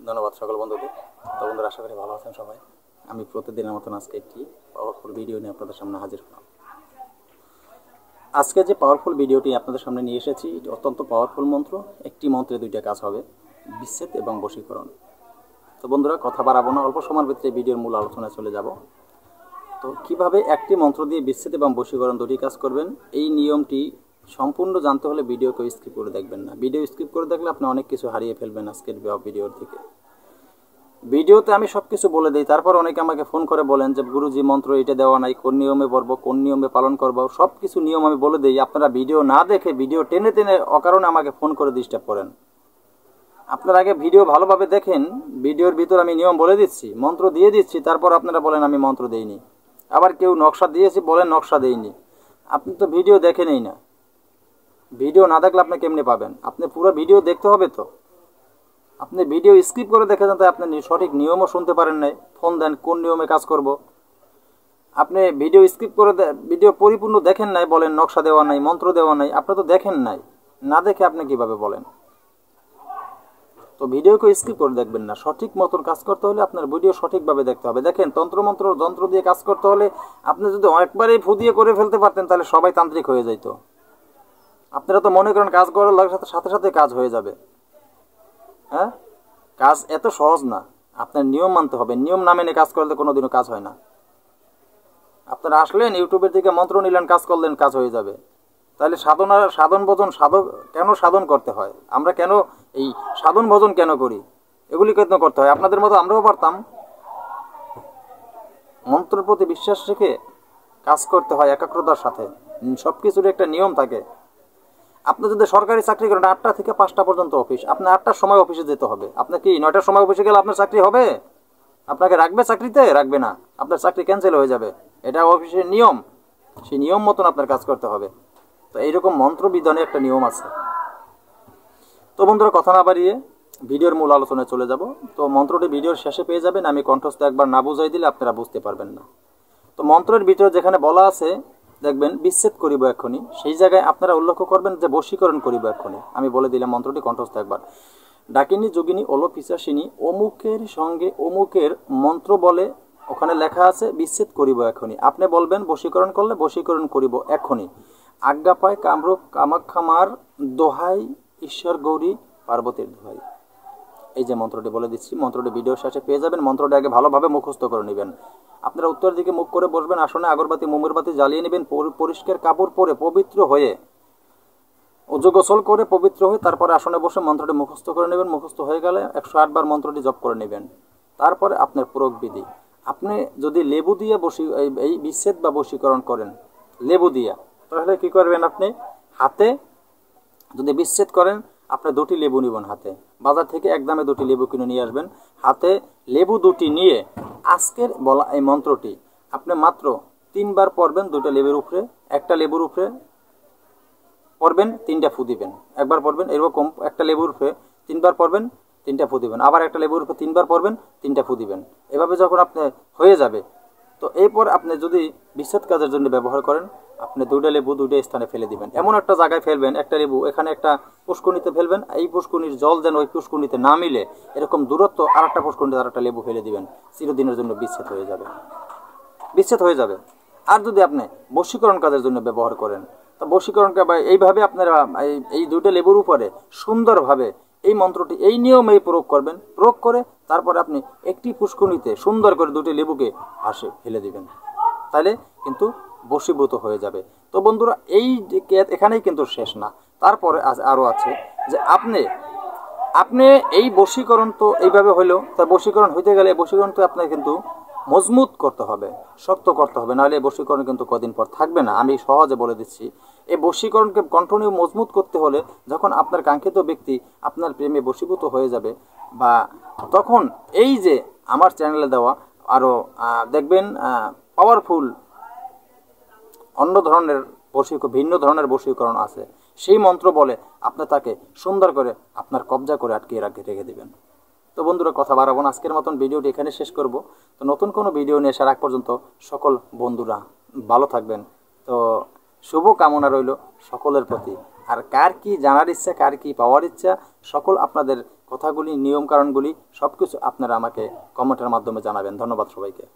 ধন্যবাদ সকল বন্ধুকে। তো বন্ধুরা, আশা করি ভালো আছেন সবাই। আমি প্রতিদিনের মতন আজকে একটি পাওয়ারফুল ভিডিও নিয়ে আপনাদের সামনে হাজির হলাম। আজকে যে পাওয়ারফুল ভিডিওটি আপনাদের সামনে নিয়ে এসেছি, এটি অত্যন্ত পাওয়ারফুল মন্ত্র। একটি মন্ত্রে দুইটা কাজ হবে, বিচ্ছেদ এবং বশীকরণ। তো বন্ধুরা, কথা বাড়াবো না, অল্প সময়ের ভিতরে ভিডিওর মূল আলোচনায় চলে যাব। তো কিভাবে একটি মন্ত্র দিয়ে বিচ্ছেদ এবং বশীকরণ দুটি কাজ করবেন, এই নিয়মটি সম্পূর্ণ জানতে হলে ভিডিওকে স্কিপ করে দেখবেন না। ভিডিও স্কিপ করে দেখলে আপনি অনেক কিছু হারিয়ে ফেলবেন আজকের ভিডিওর থেকে। ভিডিওতে আমি সব কিছু বলে দিই, তারপর অনেকে আমাকে ফোন করে বলেন যে গুরুজি, মন্ত্র এটা দেওয়া নাই, কোন নিয়মে পড়বো, কোন নিয়মে পালন করবো, সব কিছু নিয়ম আমি বলে দিই। আপনারা ভিডিও না দেখে ভিডিও টেনে টেনে অকারণে আমাকে ফোন করে ডিস্টার্ব করেন। আপনারা আগে ভিডিও ভালোভাবে দেখেন, ভিডিওর ভিতর আমি নিয়ম বলে দিচ্ছি, মন্ত্র দিয়ে দিচ্ছি, তারপর আপনারা বলেন আমি মন্ত্র দেইনি। আবার কেউ নকশা দিয়েছি বলেন নকশা দেইনি। আপনি তো ভিডিও দেখেনই না। ভিডিও না দেখলে আপনি কেমনে পাবেন? আপনি পুরো ভিডিও দেখতে হবে। তো আপনি ভিডিও স্কিপ করে দেখে যান, তাই আপনি সঠিক নিয়মও শুনতে পারেন নাই। ফোন দেন কোন নিয়মে কাজ করব। আপনি ভিডিও স্কিপ করে ভিডিও পরিপূর্ণ দেখেন নাই, বলেন নকশা দেওয়া নাই, মন্ত্র দেওয়া নাই। আপনি তো দেখেন নাই, না দেখে আপনি কিভাবে বলেন? তো ভিডিওকে স্কিপ করে দেখবেন না। সঠিক মতন কাজ করতে হলে আপনার ভিডিও সঠিকভাবে দেখতে হবে। দেখেন, তন্ত্রমন্ত্র যন্ত্র দিয়ে কাজ করতে হলে আপনি যদি একবারেই ফু দিয়ে করে ফেলতে পারতেন, তাহলে সবাই তান্ত্রিক হয়ে যেত। আপনারা তো মনে করেন কাজ করার সাথে সাথে কাজ হয়ে যাবে। হ্যাঁ, কাজ এত সহজ না। আপনার নিয়ম মানতে হবে। নিয়ম না মেনে কাজ করলে কোনোদিনও কাজ হয় না। আপনারা আসলেন, ইউটিউবের দিকে মন্ত্র নিলেন, কাজ করলেন, কাজ হয়ে যাবে। তাহলে সাধন ভোজন কেন সাধন করতে হয়? আমরা কেন এই সাধন ভোজন কেন করি? এগুলি কেন করতে হয়? আপনাদের মতো আমরাও পারতাম। মন্ত্রের প্রতি বিশ্বাস রেখে কাজ করতে হয় একাগ্রতার সাথে। সব কিছুর একটা নিয়ম থাকে। আপনি যদি সরকারি চাকরি করেন, 8টা থেকে 5টা পর্যন্ত অফিস, আপনি 8টার সময় অফিসে যেতে হবে। আপনি কি 9টার সময় অফিসে গেলে আপনার চাকরি হবে? আপনাকে রাখবে চাকরিতে? রাখবে না। আপনার চাকরি ক্যান্সেল হয়ে যাবে। এটা অফিসের নিয়ম। সেই নিয়ম মতন আপনার কাজ করতে হবে। তো এইরকম মন্ত্রবিধানে একটা নিয়ম আছে। তো বন্ধুরা, কথা না বাড়িয়ে ভিডিওর মূল আলোচনায় চলে যাব। তো মন্ত্রটি ভিডিওর শেষে পেয়ে যাবেন। আমি কণ্ঠস্থ একবার না বুঝাই দিলে আপনারা বুঝতে পারবেন না। তো মন্ত্রের ভিতরে যেখানে বলা আছে দেখবেন বিচ্ছেদ করিব এক্ষুনি, সেই জায়গায় আপনারা উল্লেখ করবেন যে বশীকরণ করিব এক্ষুনি। আমি বলে দিলাম মন্ত্রটি কণ্ঠস্থ একবার। ডাকিনী যোগিনী ওলো পিশাচিনী অমুকের সঙ্গে অমুকের মন্ত্র বলে, ওখানে লেখা আছে বিচ্ছেদ করিব এক্ষুনি। আপনি বলবেন বশীকরণ করলে বশীকরণ করিব এক্ষুনি। আজ্ঞা পায় কামরূপ কামাখ্যামার দোহাই, ঈশ্বর গৌরী পার্বতীর দোহাই। এই যে মন্ত্রটি বলে দিচ্ছি, মন্ত্রটি ভিডিও শেষে পেয়ে যাবেন। মন্ত্রটি আগে ভালোভাবে মুখস্থ করে নেবেন। আপনারা উত্তর দিকে মুখ করে বসবেন, আসনে আগরবাতি মোমবাতি জ্বালিয়ে নেবেন, পরিষ্কার কাপড় পরে পবিত্র হয়ে, উজু গোসল করে পবিত্র হয়ে তারপরে আসনে বসে মন্ত্রটি মুখস্থ করে নেবেন। মুখস্থ হয়ে গেলে 108 বার মন্ত্রটি জপ করে নেবেন। তারপরে আপনার প্রয়োগ বিধি। আপনি যদি লেবু দিয়ে এই বিচ্ছেদ বা বশীকরণ করেন, লেবু দিয়া, তাহলে কি করবেন? আপনি হাতে যদি বিচ্ছেদ করেন, আপনি 2টি লেবু নেবেন হাতে। বাজার থেকে একদমে 2টি লেবু কিনে নিয়ে আসবেন। হাতে লেবু 2টি নিয়ে আজকের বলা এই মন্ত্রটি আপনি মাত্র 3 বার পড়বেন। 2টা লেবুর উপরে, একটা লেবুর উপরে পড়বেন, 3টা ফু দিবেন। একবার পড়বেন এরকম, একটা লেবুর উপরে 3 বার পড়বেন, 3টা ফু দিবেন। আবার একটা লেবুর উপরে 3 বার পড়বেন, 3টা ফু দিবেন। এভাবে যখন আপনি হয়ে যাবে, তো এরপর আপনি যদি বিচ্ছেদ কাজের জন্য ব্যবহার করেন, আপনি 2টা লেবু 2টা স্থানে ফেলে দিবেন। এমন একটা জায়গায় ফেলবেন, একটা লেবু এখানে একটা পুষ্কুনিতে ফেলবেন। এই পুষ্কুনির জল যেন ওই পুষ্কুনিতে না মিলে, এরকম দূরত্ব আরেকটা পুষ্কুনিতে আরেকটা লেবু ফেলে দিবেন। চিরদিনের জন্য বিচ্ছেদ হয়ে যাবে, বিচ্ছেদ হয়ে যাবে। আর যদি আপনি বশীকরণ কাজের জন্য ব্যবহার করেন, তো বশীকরণকে এইভাবে আপনারা এই 2টা লেবুর উপরে সুন্দরভাবে এই মন্ত্রটি এই নিয়মেই প্রয়োগ করবেন। প্রয়োগ করে তারপরে আপনি একটি পুষ্কুনিতে সুন্দর করে 2টি লেবুকে হাসে ফেলে দিবেন। তাহলে কিন্তু বশীভূত হয়ে যাবে। তো বন্ধুরা, এখানেই কিন্তু শেষ না। তারপরে আরও আছে যে আপনি এই বশীকরণ তো এইভাবে হইলো, তা বশীকরণ হইতে গেলে বশীকরণ তো আপনার কিন্তু মজবুত করতে হবে, শক্ত করতে হবে, নাহলে এই বশীকরণ কিন্তু কদিন পর থাকবে না। আমি সহজে বলে দিচ্ছি, এই বশীকরণকে কন্টিনিউ মজবুত করতে হলে যখন আপনার কাঙ্ক্ষিত ব্যক্তি আপনার প্রেমে বশীভূত হয়ে যাবে, বা তখন এই যে আমার চ্যানেলে দেওয়া আরও দেখবেন পাওয়ারফুল অন্য ধরনের ভিন্ন ধরনের বশীকরণ আছে। সেই মন্ত্র বলে আপনি তাকে সুন্দর করে আপনার কবজা করে আটকিয়ে রেখে দেবেন। তো বন্ধুরা, কথা বাড়াবো না, আজকের মতন ভিডিওটি এখানে শেষ করব। তো নতুন কোনো ভিডিও নিয়ে আসার আগ পর্যন্ত সকল বন্ধুরা ভালো থাকবেন। তো শুভ কামনা রইল সকলের প্রতি। আর কার কি জানার ইচ্ছা, কার কি পাওয়ার ইচ্ছা, সকল আপনাদের কথাগুলি, নিয়ম কারণগুলি সব কিছু আপনারা আমাকে কমেন্টের মাধ্যমে জানাবেন। ধন্যবাদ সবাইকে।